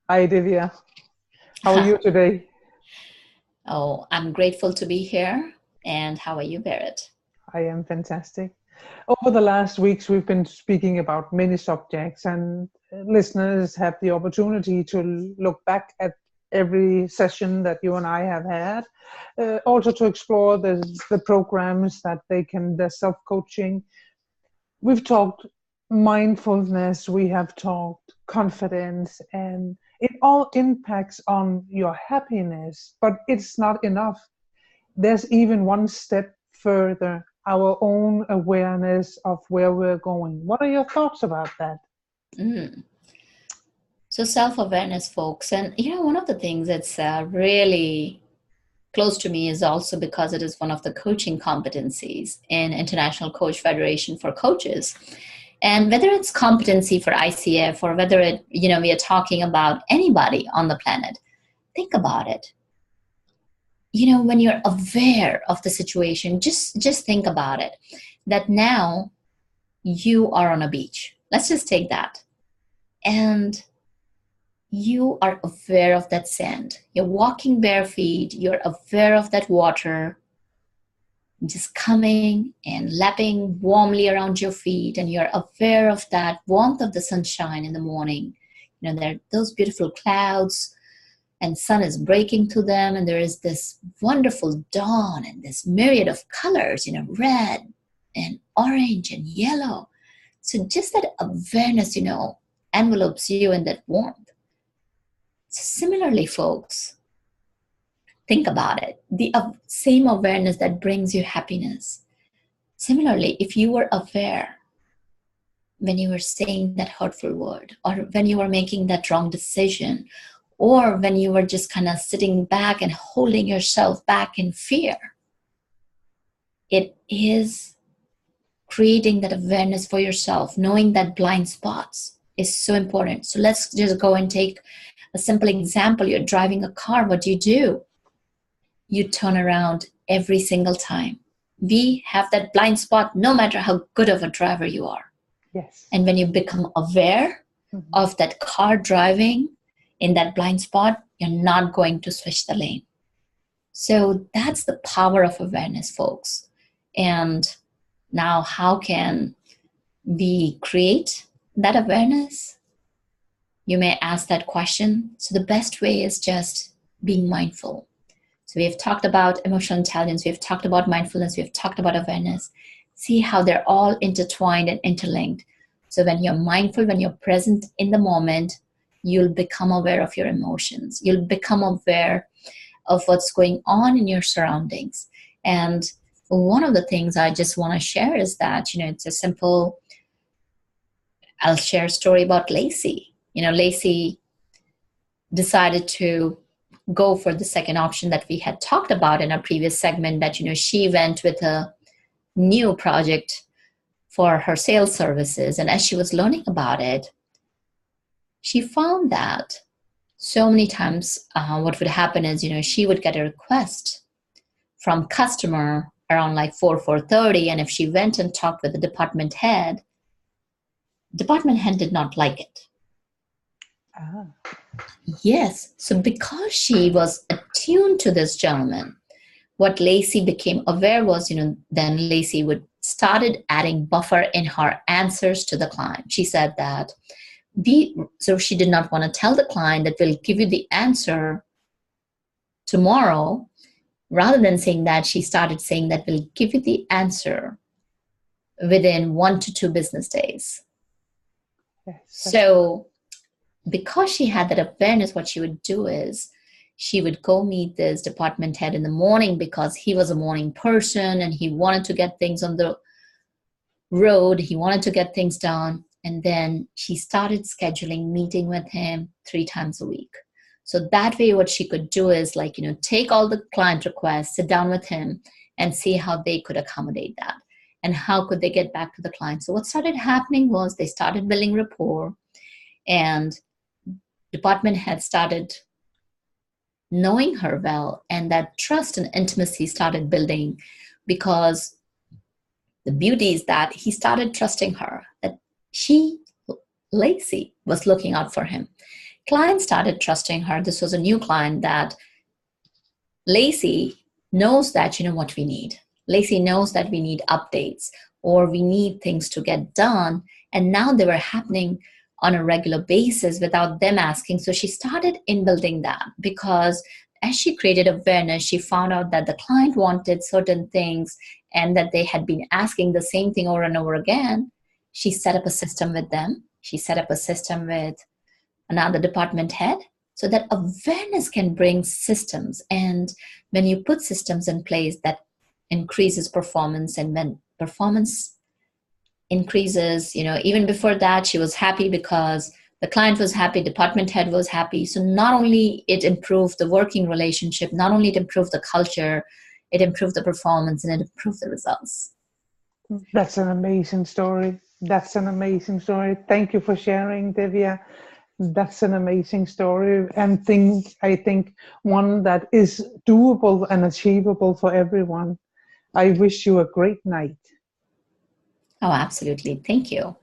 Hi, Divya. How are you today? Oh, I'm grateful to be here. And how are you, Barrett? I am fantastic. Over the last weeks, we've been speaking about many subjects, and listeners have the opportunity to look back at every session that you and I have had, also to explore the programs that they can, the self coaching. We've talked mindfulness, we have talked confidence, and it all impacts on your happiness, but it's not enough. There's even one step further, our own awareness of where we're going. What are your thoughts about that? Mm. So, self awareness, folks. And, one of the things that's really close to me is also because it is one of the coaching competencies in International Coach Federation for Coaches. And whether it's competency for ICF or whether we are talking about anybody on the planet, think about it. When you're aware of the situation, just think about it, that now you are on a beach. Let's just take that. And you are aware of that sand. You're walking bare feet. You're aware of that water just coming and lapping warmly around your feet. And you're aware of that warmth of the sunshine in the morning. There are those beautiful clouds and sun is breaking through them. And there is this wonderful dawn and this myriad of colors, red and orange and yellow. So just that awareness, envelopes you in that warmth. So similarly, folks, think about it. The same awareness that brings you happiness. Similarly, if you were aware when you were saying that hurtful word, or when you were making that wrong decision, or when you were just kind of sitting back and holding yourself back in fear, it is creating that awareness for yourself, knowing that blind spots is so important. So let's just go and take a simple example. You're driving a car. What do? You turn around every single time. We have that blind spot no matter how good of a driver you are. Yes. And when you become aware of that car driving in that blind spot, you're not going to switch the lane. So that's the power of awareness, folks. And now how can we create that awareness? You may ask that question. So the best way is just being mindful. So we have talked about emotional intelligence, we've talked about mindfulness, we've talked about awareness. See how they're all intertwined and interlinked. So when you're mindful, when you're present in the moment, you'll become aware of your emotions. You'll become aware of what's going on in your surroundings. And one of the things I just want to share is that, it's a simple, I'll share a story about Lacey. Lacey decided to go for the second option that we had talked about in our previous segment, that, she went with a new project for her sales services. And as she was learning about it, she found that so many times what would happen is, she would get a request from customer around like 4:30. And if she went and talked with the department head did not like it. Ah. Yes. So because she was attuned to this gentleman, what Lacey became aware was, then Lacey would started adding buffer in her answers to the client. She said that so she did not want to tell the client that we'll give you the answer tomorrow. Rather than saying that, she started saying that we'll give you the answer within 1 to 2 business days. Yes. So because she had that awareness, what she would do is she would go meet this department head in the morning because he was a morning person and he wanted to get things on the road. He wanted to get things done. And then she started scheduling meeting with him 3 times a week. So that way what she could do is take all the client requests, sit down with him and see how they could accommodate that and how could they get back to the client. So what started happening was they started building rapport, and department head started knowing her well, and that trust and intimacy started building, because the beauty is that he started trusting her, that Lacey, was looking out for him. Clients started trusting her. This was a new client that Lacey knows that, what we need. Lacey knows that we need updates or we need things to get done. And now they were happening on a regular basis without them asking. So she started inbuilding that, because as she created awareness, she found out that the client wanted certain things and that they had been asking the same thing over and over again. She set up a system with them. She set up a system with another department head, so that awareness can bring systems. And when you put systems in place, that increases performance. And when performance increases, even before that, she was happy because the client was happy, department head was happy. So not only it improved the working relationship, not only it improved the culture, it improved the performance and it improved the results. That's an amazing story. That's an amazing story. Thank you for sharing, Divya. That's an amazing story, and I think one that is doable and achievable for everyone. I wish you a great night. Oh, absolutely. Thank you.